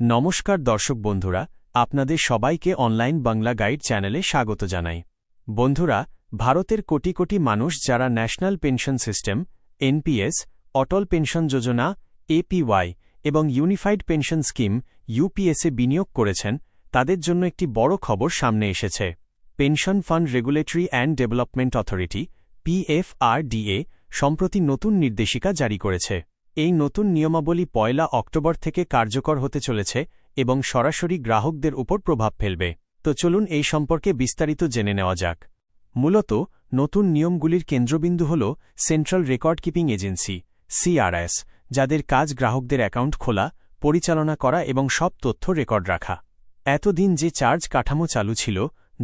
নমস্কার দর্শক বন্ধুরা, আপনাদের সবাইকে অনলাইন বাংলা গাইড চ্যানেলে স্বাগত জানাই। বন্ধুরা, ভারতের কোটি কোটি মানুষ যারা ন্যাশনাল পেনশন সিস্টেম এনপিএস, অটল পেনশন যোজনা এপিওয়াই এবং ইউনিফাইড পেনশন স্কিম ইউপিএসে বিনিয়োগ করেছেন, তাদের জন্য একটি বড় খবর সামনে এসেছে। Pension fund regulatory and development authority পিএফআরডিএ সম্প্রতি নতুন নির্দেশিকা জারি করেছে। এই নতুন নিয়মাবলী 1 অক্টোবর থেকে কার্যকর হতে চলেছে এবং সরাসরি গ্রাহকদের উপর প্রভাব ফেলবে। তো চলুন এই সম্পর্কে বিস্তারিত জেনে নেওয়া যাক। মূলত নতুন নিয়মগুলির কেন্দ্রবিন্দু হল central record keeping agency CRS, যাদের কাজ গ্রাহকদের অ্যাকাউন্ট খোলা, পরিচালনা করা এবং সব তথ্য রেকর্ড রাখা। এতদিন যে চার্জ কাঠামো চালু ছিল,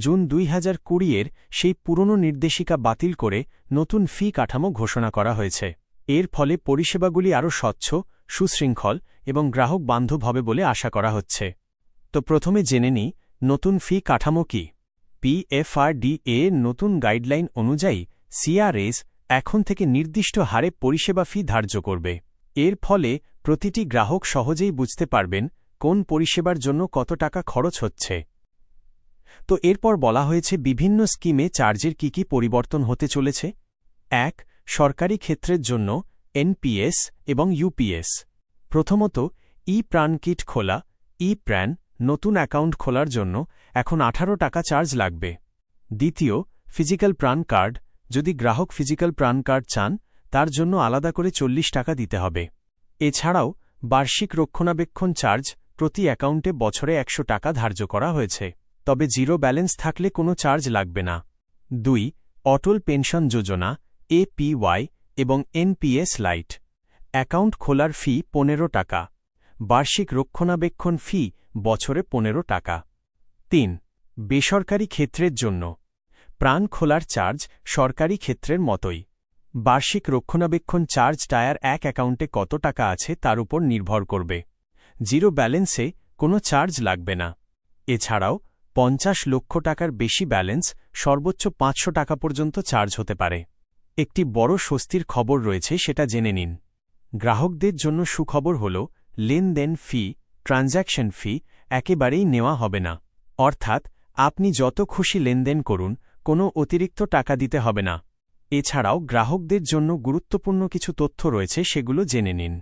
জুন 2020-এর সেই পুরনো নির্দেশিকা বাতিল করে নতুন ফি কাঠামো ঘোষণা করা হয়েছে। এর ফলে পরিষেবাগুলি আরও স্বচ্ছ, সুশৃঙ্খল এবং গ্রাহক বান্ধব হবে বলে আশা করা হচ্ছে। তো প্রথমে জেনে নিই নতুন ফি কাঠামো কি। পিএফআরডিএ নতুন গাইডলাইন অনুযায়ী সিআরএস এখন থেকে নির্দিষ্ট হারে পরিষেবা ফি ধার্য করবে। এর ফলে প্রতিটি গ্রাহক সহজেই বুঝতে পারবেন কোন পরিষেবার জন্য কত টাকা খরচ হচ্ছে। তো এরপর বলা হয়েছে বিভিন্ন স্কিমে চার্জের কি পরিবর্তন হতে চলেছে। 1. সরকারি ক্ষেত্রের জন্য এনপিএস এবং ইউপিএস। প্রথমত, প্রাণ কিট খোলা প্রাণ নতুন অ্যাকাউন্ট খোলার জন্য এখন 18 টাকা চার্জ লাগবে। দ্বিতীয়, ফিজিক্যাল প্রাণ কার্ড। যদি গ্রাহক ফিজিক্যাল প্রাণ কার্ড চান, তার জন্য আলাদা করে 40 টাকা দিতে হবে। এছাড়াও বার্ষিক রক্ষণাবেক্ষণ চার্জ প্রতি অ্যাকাউন্টে বছরে 100 টাকা ধার্য করা হয়েছে, তবে জিরো ব্যালেন্স থাকলে কোনো চার্জ লাগবে না। 2. অটল পেনশন যোজনা এপিওয়াই এবং এনপিএস লাইট। অ্যাকাউন্ট খোলার ফি 15 টাকা, বার্ষিক রক্ষণাবেক্ষণ ফি বছরে 15 টাকা। 3. বেসরকারি ক্ষেত্রের জন্য প্রাণ খোলার চার্জ সরকারি ক্ষেত্রের মতোই। বার্ষিক রক্ষণাবেক্ষণ চার্জ টায়ার 1 অ্যাকাউন্টে কত টাকা আছে তার উপর নির্ভর করবে। জিরো ব্যালেন্সে কোনো চার্জ লাগবে না। এছাড়াও 50 লক্ষ টাকার বেশি ব্যালেন্স সর্বোচ্চ 500 টাকা পর্যন্ত চার্জ হতে পারে। একটি বড় স্বস্তির খবর রয়েছে, সেটা জেনে নিন। গ্রাহকদের জন্য সুখবর হল লেনদেন ফি, ট্রানজ্যাকশন ফি একেবারেই নেওয়া হবে না। অর্থাৎ আপনি যত খুশি লেনদেন করুন, কোনো অতিরিক্ত টাকা দিতে হবে না। এছাড়াও গ্রাহকদের জন্য গুরুত্বপূর্ণ কিছু তথ্য রয়েছে, সেগুলো জেনে নিন।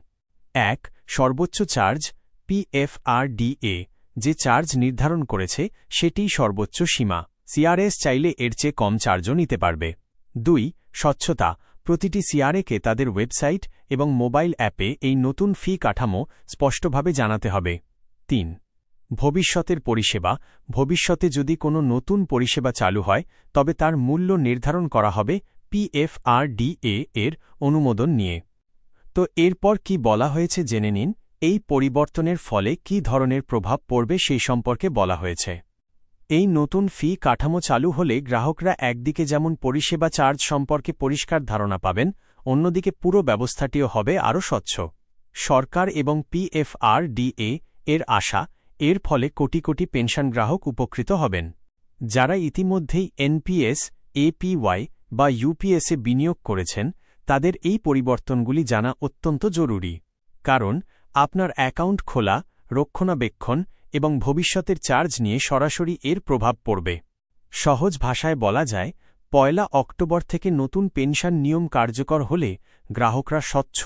1. সর্বোচ্চ চার্জ। পিএফআরডিএ যে চার্জ নির্ধারণ করেছে সেটিই সর্বোচ্চ সীমা। সিআরএস চাইলে এর চেয়ে কম চার্জও নিতে পারবে। 2. স্বচ্ছতা। প্রতিটি সিআরএকে তাদের ওয়েবসাইট এবং মোবাইল অ্যাপে এই নতুন ফি কাঠামো স্পষ্টভাবে জানাতে হবে। 3. ভবিষ্যতের পরিষেবা। ভবিষ্যতে যদি কোনো নতুন পরিষেবা চালু হয়, তবে তার মূল্য নির্ধারণ করা হবে পিএফআরডিএ এর অনুমোদন নিয়ে। তো এরপর কি বলা হয়েছে জেনে নিন। এই পরিবর্তনের ফলে কী ধরনের প্রভাব পড়বে সেই সম্পর্কে বলা হয়েছে। এই নতুন ফি কাঠামো চালু হলে গ্রাহকরা একদিকে যেমন পরিষেবা চার্জ সম্পর্কে পরিষ্কার ধারণা পাবেন, অন্যদিকে পুরো ব্যবস্থাটিও হবে আরও স্বচ্ছ। সরকার এবং পিএফআরডিএ এর আশা, এর ফলে কোটি কোটি পেনশন গ্রাহক উপকৃত হবেন। যারা ইতিমধ্যেই এনপিএস, এপিওয়াই বা ইউপিএসে বিনিয়োগ করেছেন, তাদের এই পরিবর্তনগুলি জানা অত্যন্ত জরুরি। কারণ আপনার অ্যাকাউন্ট খোলা, রক্ষণাবেক্ষণ এবং ভবিষ্যতের চার্জ নিয়ে সরাসরি এর প্রভাব পড়বে। সহজ ভাষায় বলা যায়, 1 অক্টোবর থেকে নতুন পেনশন নিয়ম কার্যকর হলে গ্রাহকরা স্বচ্ছ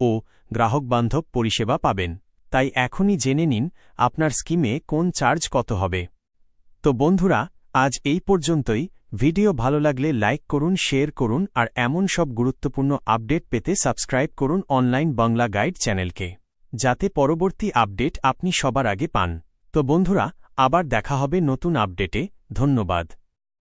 ও গ্রাহকবান্ধব পরিষেবা পাবেন। তাই এখনই জেনে নিন আপনার স্কিমে কোন চার্জ কত হবে। তো বন্ধুরা, আজ এই পর্যন্তই। ভিডিও ভালো লাগলে লাইক করুন, শেয়ার করুন আর এমন সব গুরুত্বপূর্ণ আপডেট পেতে সাবস্ক্রাইব করুন অনলাইন বাংলা গাইড চ্যানেলকে, যাতে পরবর্তী আপডেট আপনি সবার আগে পান। তো বন্ধুরা, আবার দেখা হবে নতুন আপডেটে। ধন্যবাদ।